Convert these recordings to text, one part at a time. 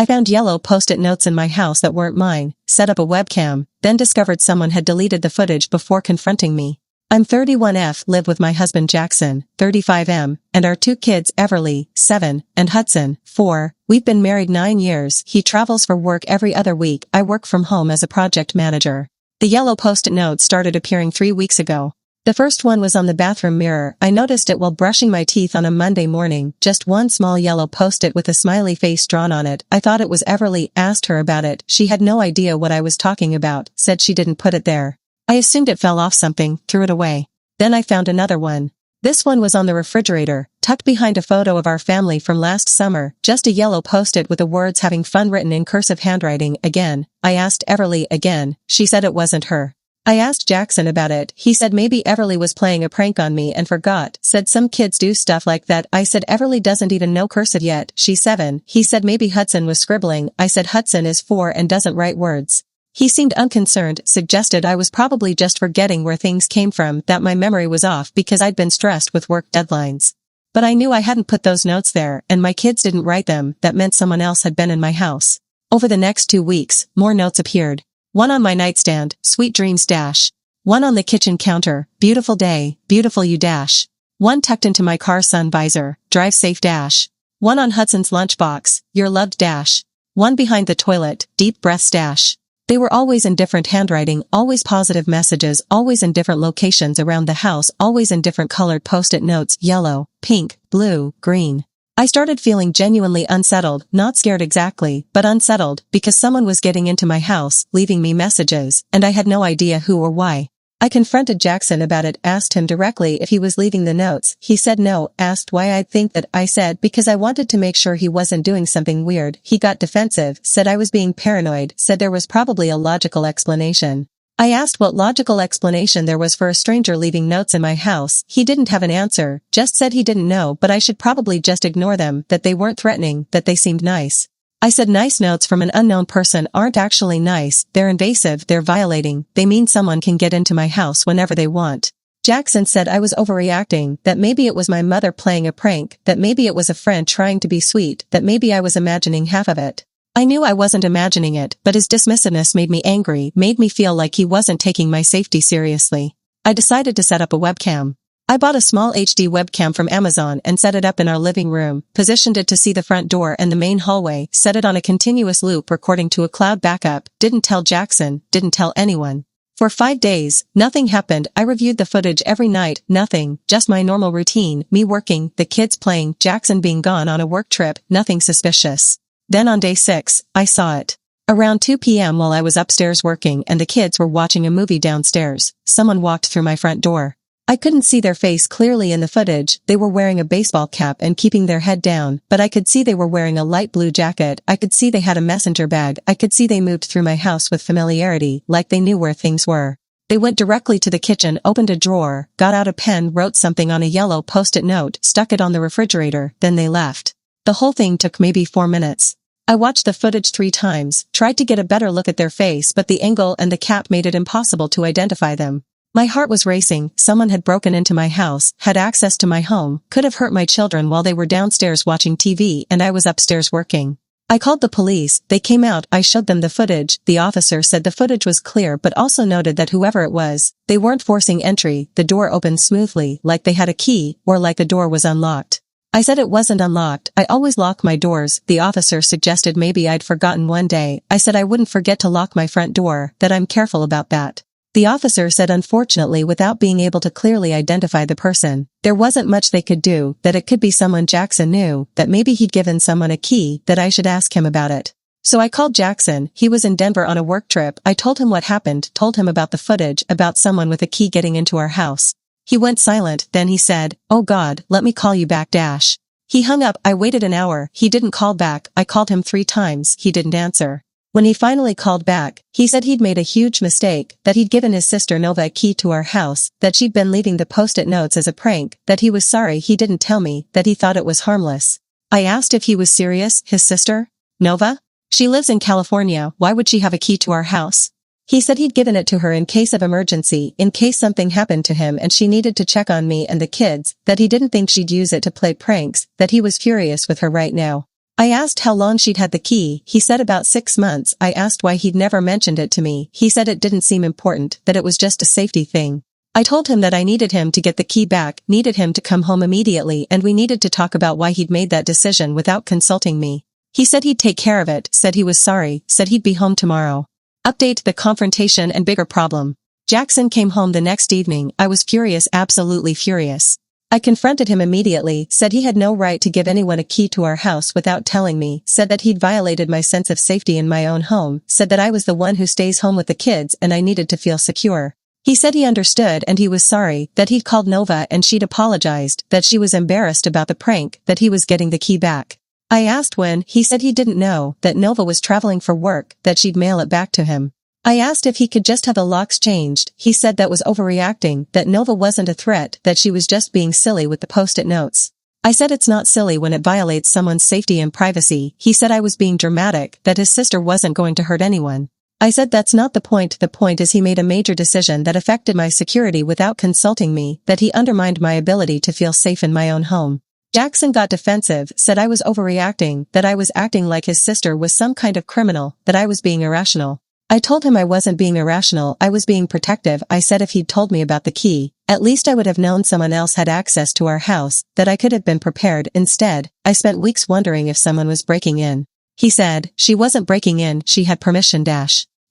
found yellow post-it notes in my house that weren't mine, set up a webcam, then discovered someone had deleted the footage before confronting me. I'm 31F, live with my husband Jackson, 35M, and our 2 kids Everly, 7, and Hudson, 4. We've been married 9 years. He travels for work every other week. I work from home as a project manager. The yellow post-it notes started appearing 3 weeks ago. The first one was on the bathroom mirror. I noticed it while brushing my teeth on a Monday morning, just one small yellow post-it with a smiley face drawn on it. I thought it was Everly, asked her about it. She had no idea what I was talking about, said she didn't put it there. I assumed it fell off something, threw it away. Then I found another one. This one was on the refrigerator, tucked behind a photo of our family from last summer, just a yellow post-it with the words having fun written in cursive handwriting. Again, I asked Everly again. She said it wasn't her. I asked Jackson about it. He said maybe Everly was playing a prank on me and forgot. Said some kids do stuff like that. I said Everly doesn't even know cursive yet. She's 7. He said maybe Hudson was scribbling. I said Hudson is 4 and doesn't write words. He seemed unconcerned, suggested I was probably just forgetting where things came from, that my memory was off because I'd been stressed with work deadlines. But I knew I hadn't put those notes there, and my kids didn't write them. That meant someone else had been in my house. Over the next 2 weeks, more notes appeared. One on my nightstand, sweet dreams dash. One on the kitchen counter, beautiful day, beautiful you dash. One tucked into my car sun visor, drive safe dash. One on Hudson's lunchbox, your loved dash. One behind the toilet, deep breaths dash. They were always in different handwriting, always positive messages, always in different locations around the house, always in different colored post-it notes, yellow, pink, blue, green. I started feeling genuinely unsettled, not scared exactly, but unsettled, because someone was getting into my house, leaving me messages, and I had no idea who or why. I confronted Jackson about it, asked him directly if he was leaving the notes. He said no, asked why I'd think that. I said because I wanted to make sure he wasn't doing something weird. He got defensive, said I was being paranoid, said there was probably a logical explanation. I asked what logical explanation there was for a stranger leaving notes in my house. He didn't have an answer, just said he didn't know, but I should probably just ignore them, that they weren't threatening, that they seemed nice. I said nice notes from an unknown person aren't actually nice, they're invasive, they're violating, they mean someone can get into my house whenever they want. Jackson said I was overreacting, that maybe it was my mother playing a prank, that maybe it was a friend trying to be sweet, that maybe I was imagining half of it. I knew I wasn't imagining it, but his dismissiveness made me angry, made me feel like he wasn't taking my safety seriously. I decided to set up a webcam. I bought a small HD webcam from Amazon and set it up in our living room, positioned it to see the front door and the main hallway, set it on a continuous loop recording to a cloud backup, didn't tell Jackson, didn't tell anyone. For 5 days, nothing happened. I reviewed the footage every night, nothing, just my normal routine, me working, the kids playing, Jackson being gone on a work trip, nothing suspicious. Then on day 6, I saw it. Around 2 p.m. while I was upstairs working and the kids were watching a movie downstairs, someone walked through my front door. I couldn't see their face clearly in the footage. They were wearing a baseball cap and keeping their head down, but I could see they were wearing a light blue jacket. I could see they had a messenger bag. I could see they moved through my house with familiarity, like they knew where things were. They went directly to the kitchen, opened a drawer, got out a pen, wrote something on a yellow post-it note, stuck it on the refrigerator, then they left. The whole thing took maybe 4 minutes. I watched the footage 3 times, tried to get a better look at their face, but the angle and the cap made it impossible to identify them. My heart was racing. Someone had broken into my house, had access to my home, could have hurt my children while they were downstairs watching TV and I was upstairs working. I called the police. They came out. I showed them the footage. The officer said the footage was clear but also noted that whoever it was, they weren't forcing entry. The door opened smoothly, like they had a key, or like the door was unlocked. I said it wasn't unlocked. I always lock my doors. The officer suggested maybe I'd forgotten one day. I said I wouldn't forget to lock my front door, that I'm careful about that. The officer said unfortunately without being able to clearly identify the person, there wasn't much they could do, that it could be someone Jackson knew, that maybe he'd given someone a key, that I should ask him about it. So I called Jackson. He was in Denver on a work trip. I told him what happened, told him about the footage, about someone with a key getting into our house. He went silent, then he said, "Oh God, let me call you back dash." He hung up. I waited an hour. He didn't call back. I called him 3 times. He didn't answer. When he finally called back, he said he'd made a huge mistake, that he'd given his sister Nova a key to our house, that she'd been leaving the post-it notes as a prank, that he was sorry he didn't tell me, that he thought it was harmless. I asked if he was serious. His sister? Nova? She lives in California. Why would she have a key to our house? He said he'd given it to her in case of emergency, in case something happened to him and she needed to check on me and the kids, that he didn't think she'd use it to play pranks, that he was furious with her right now. I asked how long she'd had the key. He said about 6 months. I asked why he'd never mentioned it to me. He said it didn't seem important, that it was just a safety thing. I told him that I needed him to get the key back, needed him to come home immediately, and we needed to talk about why he'd made that decision without consulting me. He said he'd take care of it, said he was sorry, said he'd be home tomorrow. Update: the confrontation and bigger problem. Jackson came home the next evening. I was furious, absolutely furious. I confronted him immediately, said he had no right to give anyone a key to our house without telling me, said that he'd violated my sense of safety in my own home, said that I was the one who stays home with the kids and I needed to feel secure. He said he understood and he was sorry, that he'd called Nova and she'd apologized, that she was embarrassed about the prank, that he was getting the key back. I asked when. He said he didn't know, that Nova was traveling for work, that she'd mail it back to him. I asked if he could just have the locks changed. He said that was overreacting, that Nova wasn't a threat, that she was just being silly with the post-it notes. I said it's not silly when it violates someone's safety and privacy. He said I was being dramatic, that his sister wasn't going to hurt anyone. I said that's not the point. The point is he made a major decision that affected my security without consulting me, that he undermined my ability to feel safe in my own home. Jackson got defensive, said I was overreacting, that I was acting like his sister was some kind of criminal, that I was being irrational. I told him I wasn't being irrational, I was being protective. I said if he'd told me about the key, at least I would have known someone else had access to our house, that I could have been prepared. Instead, I spent weeks wondering if someone was breaking in. He said, she wasn't breaking in, she had permission.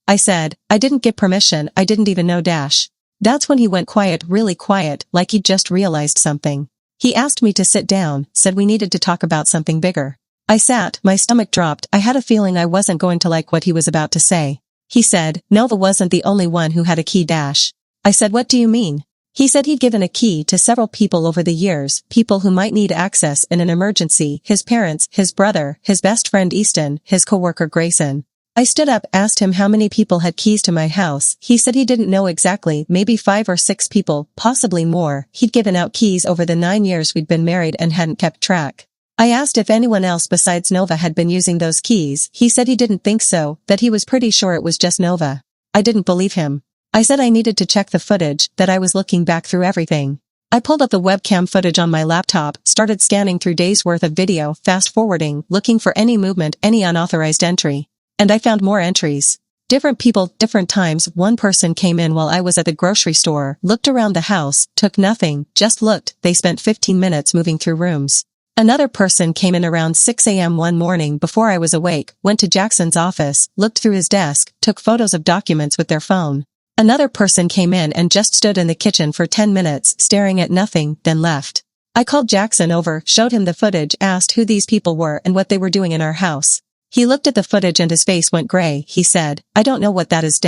I said, I didn't get permission, I didn't even know. That's when he went quiet, really quiet, like he'd just realized something. He asked me to sit down, said we needed to talk about something bigger. I sat, my stomach dropped, I had a feeling I wasn't going to like what he was about to say. He said, Nova wasn't the only one who had a key. I said, what do you mean? He said he'd given a key to several people over the years, people who might need access in an emergency, his parents, his brother, his best friend Easton, his coworker Grayson. I stood up, asked him how many people had keys to my house. He said he didn't know exactly, maybe 5 or 6 people, possibly more. He'd given out keys over the 9 years we'd been married and hadn't kept track. I asked if anyone else besides Nova had been using those keys. He said he didn't think so, that he was pretty sure it was just Nova. I didn't believe him. I said I needed to check the footage, that I was looking back through everything. I pulled up the webcam footage on my laptop, started scanning through days worth of video, fast-forwarding, looking for any movement, any unauthorized entry. And I found more entries. Different people, different times. One person came in while I was at the grocery store, looked around the house, took nothing, just looked. They spent 15 minutes moving through rooms. Another person came in around 6 a.m. one morning before I was awake, went to Jackson's office, looked through his desk, took photos of documents with their phone. Another person came in and just stood in the kitchen for 10 minutes, staring at nothing, then left. I called Jackson over, showed him the footage, asked who these people were and what they were doing in our house. He looked at the footage and his face went gray. He said, I don't know what that is.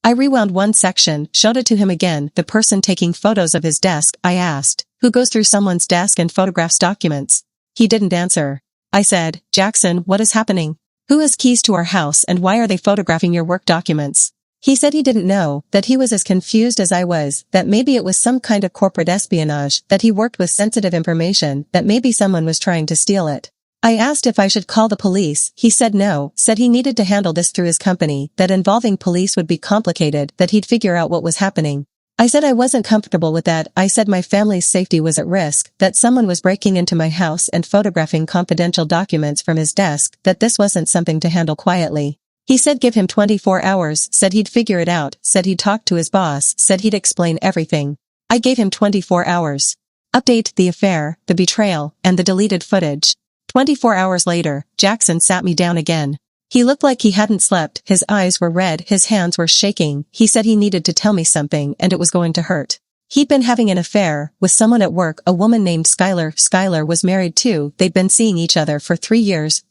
I rewound one section, showed it to him again, the person taking photos of his desk. I asked, who goes through someone's desk and photographs documents? He didn't answer. I said, Jackson, what is happening? Who has keys to our house and why are they photographing your work documents? He said he didn't know, that he was as confused as I was, that maybe it was some kind of corporate espionage, that he worked with sensitive information, that maybe someone was trying to steal it. I asked if I should call the police. He said no, said he needed to handle this through his company, that involving police would be complicated, that he'd figure out what was happening. I said I wasn't comfortable with that. I said my family's safety was at risk, that someone was breaking into my house and photographing confidential documents from his desk, that this wasn't something to handle quietly. He said give him 24 hours, said he'd figure it out, said he'd talk to his boss, said he'd explain everything. I gave him 24 hours. Update: the affair, the betrayal, and the deleted footage. 24 hours later, Jackson sat me down again. He looked like he hadn't slept, his eyes were red, his hands were shaking. He said he needed to tell me something and it was going to hurt. He'd been having an affair with someone at work, a woman named Skylar. Skylar was married too. They'd been seeing each other for 3 years,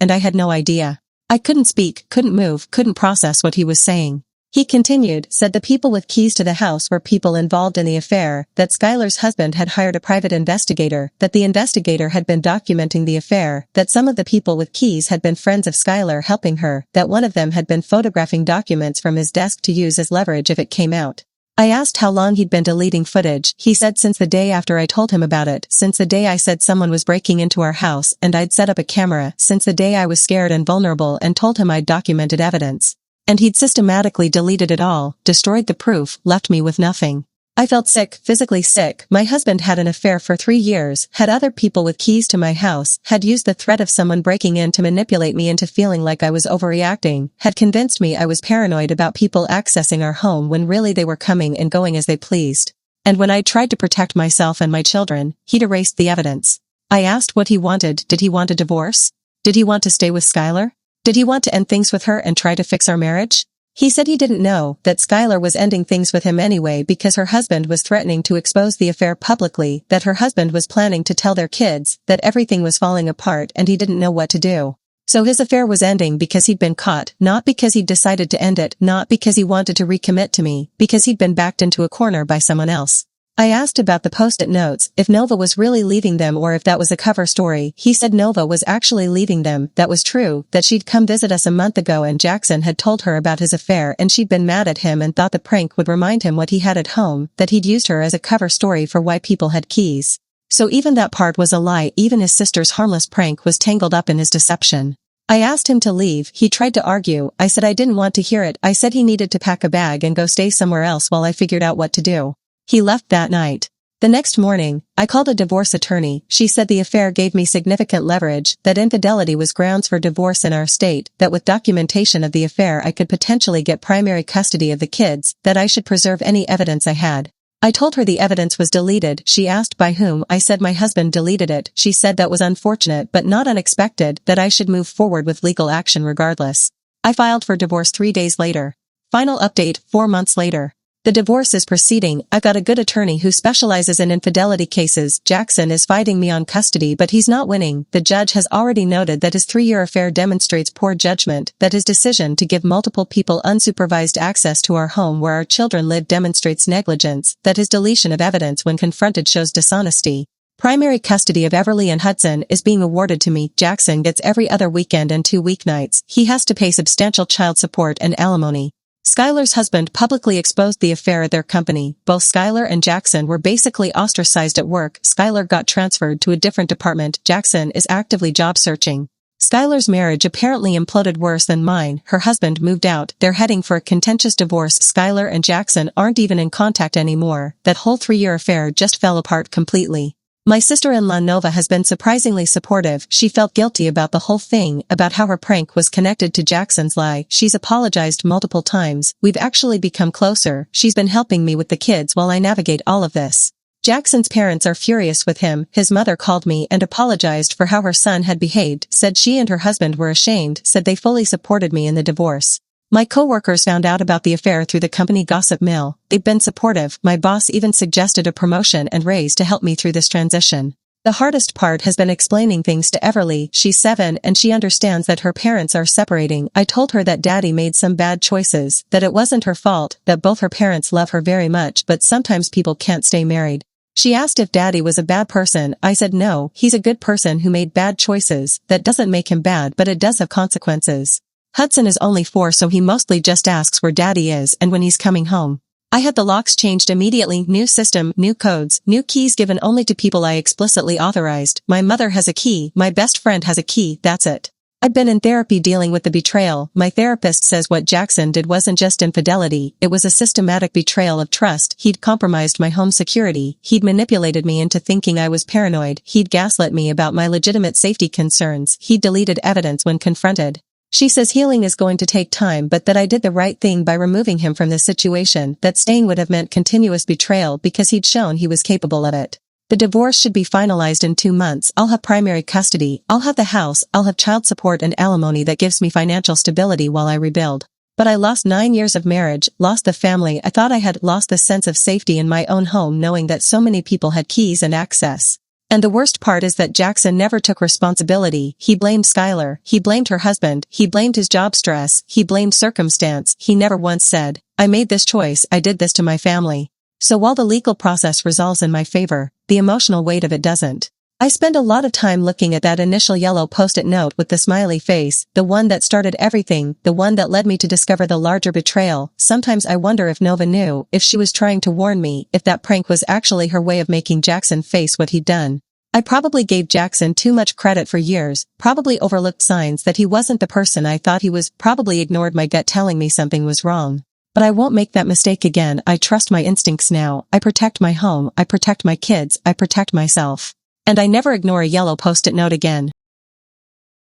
and I had no idea. I couldn't speak, couldn't move, couldn't process what he was saying. He continued, said the people with keys to the house were people involved in the affair, that Skylar's husband had hired a private investigator, that the investigator had been documenting the affair, that some of the people with keys had been friends of Skylar helping her, that one of them had been photographing documents from his desk to use as leverage if it came out. I asked how long he'd been deleting footage. He said since the day after I told him about it, since the day I said someone was breaking into our house and I'd set up a camera, since the day I was scared and vulnerable and told him I'd documented evidence. And he'd systematically deleted it all, destroyed the proof, left me with nothing. I felt sick, physically sick. My husband had an affair for 3 years, had other people with keys to my house, had used the threat of someone breaking in to manipulate me into feeling like I was overreacting, had convinced me I was paranoid about people accessing our home when really they were coming and going as they pleased. And when I tried to protect myself and my children, he'd erased the evidence. I asked what he wanted. Did he want a divorce? Did he want to stay with Skylar? Did he want to end things with her and try to fix our marriage? He said he didn't know, that Skylar was ending things with him anyway because her husband was threatening to expose the affair publicly, that her husband was planning to tell their kids, that everything was falling apart and he didn't know what to do. So his affair was ending because he'd been caught, not because he'd decided to end it, not because he wanted to recommit to me, because he'd been backed into a corner by someone else. I asked about the post-it notes, if Nova was really leaving them or if that was a cover story. He said Nova was actually leaving them, that was true, that she'd come visit us a month ago and Jackson had told her about his affair and she'd been mad at him and thought the prank would remind him what he had at home, that he'd used her as a cover story for why people had keys. So even that part was a lie, even his sister's harmless prank was tangled up in his deception. I asked him to leave, he tried to argue, I said I didn't want to hear it, I said he needed to pack a bag and go stay somewhere else while I figured out what to do. He left that night. The next morning, I called a divorce attorney. She said the affair gave me significant leverage, that infidelity was grounds for divorce in our state, that with documentation of the affair I could potentially get primary custody of the kids, that I should preserve any evidence I had. I told her the evidence was deleted. She asked by whom. I said my husband deleted it. She said that was unfortunate but not unexpected, that I should move forward with legal action regardless. I filed for divorce 3 days later. Final update, 4 months later. The divorce is proceeding. I've got a good attorney who specializes in infidelity cases. Jackson is fighting me on custody but he's not winning. The judge has already noted that his 3-year affair demonstrates poor judgment, that his decision to give multiple people unsupervised access to our home where our children live demonstrates negligence, that his deletion of evidence when confronted shows dishonesty. Primary custody of Everly and Hudson is being awarded to me. Jackson gets every other weekend and 2 weeknights. He has to pay substantial child support and alimony. Skylar's husband publicly exposed the affair at their company. Both Skylar and Jackson were basically ostracized at work. Skylar got transferred to a different department. Jackson is actively job searching. Skylar's marriage apparently imploded worse than mine. Her husband moved out. They're heading for a contentious divorce. Skylar and Jackson aren't even in contact anymore. That whole 3-year affair just fell apart completely. My sister-in-law Nova has been surprisingly supportive. She felt guilty about the whole thing, about how her prank was connected to Jackson's lie. She's apologized multiple times. We've actually become closer. She's been helping me with the kids while I navigate all of this. Jackson's parents are furious with him. His mother called me and apologized for how her son had behaved, said she and her husband were ashamed, said they fully supported me in the divorce. My coworkers found out about the affair through the company gossip mill. They've been supportive. My boss even suggested a promotion and raise to help me through this transition. The hardest part has been explaining things to Everly. She's 7 and she understands that her parents are separating. I told her that Daddy made some bad choices, that it wasn't her fault, that both her parents love her very much but sometimes people can't stay married. She asked if Daddy was a bad person. I said no, he's a good person who made bad choices. That doesn't make him bad but it does have consequences. Hudson is only 4 so he mostly just asks where Daddy is and when he's coming home. I had the locks changed immediately, new system, new codes, new keys given only to people I explicitly authorized. My mother has a key, my best friend has a key, that's it. I've been in therapy dealing with the betrayal. My therapist says what Jackson did wasn't just infidelity, it was a systematic betrayal of trust. He'd compromised my home security, he'd manipulated me into thinking I was paranoid, he'd gaslit me about my legitimate safety concerns, he'd deleted evidence when confronted. She says healing is going to take time but that I did the right thing by removing him from this situation, that staying would have meant continuous betrayal because he'd shown he was capable of it. The divorce should be finalized in 2 months. I'll have primary custody, I'll have the house, I'll have child support and alimony that gives me financial stability while I rebuild. But I lost 9 years of marriage, lost the family. I thought I had lost the sense of safety in my own home knowing that so many people had keys and access. And the worst part is that Jackson never took responsibility. He blamed Skylar, he blamed her husband, he blamed his job stress, he blamed circumstance. He never once said, I made this choice, I did this to my family. So while the legal process resolves in my favor, the emotional weight of it doesn't. I spend a lot of time looking at that initial yellow post-it note with the smiley face, the one that started everything, the one that led me to discover the larger betrayal. Sometimes I wonder if Nova knew, if she was trying to warn me, if that prank was actually her way of making Jackson face what he'd done. I probably gave Jackson too much credit for years, probably overlooked signs that he wasn't the person I thought he was, probably ignored my gut telling me something was wrong. But I won't make that mistake again. I trust my instincts now. I protect my home. I protect my kids. I protect myself. And I never ignore a yellow post-it note again.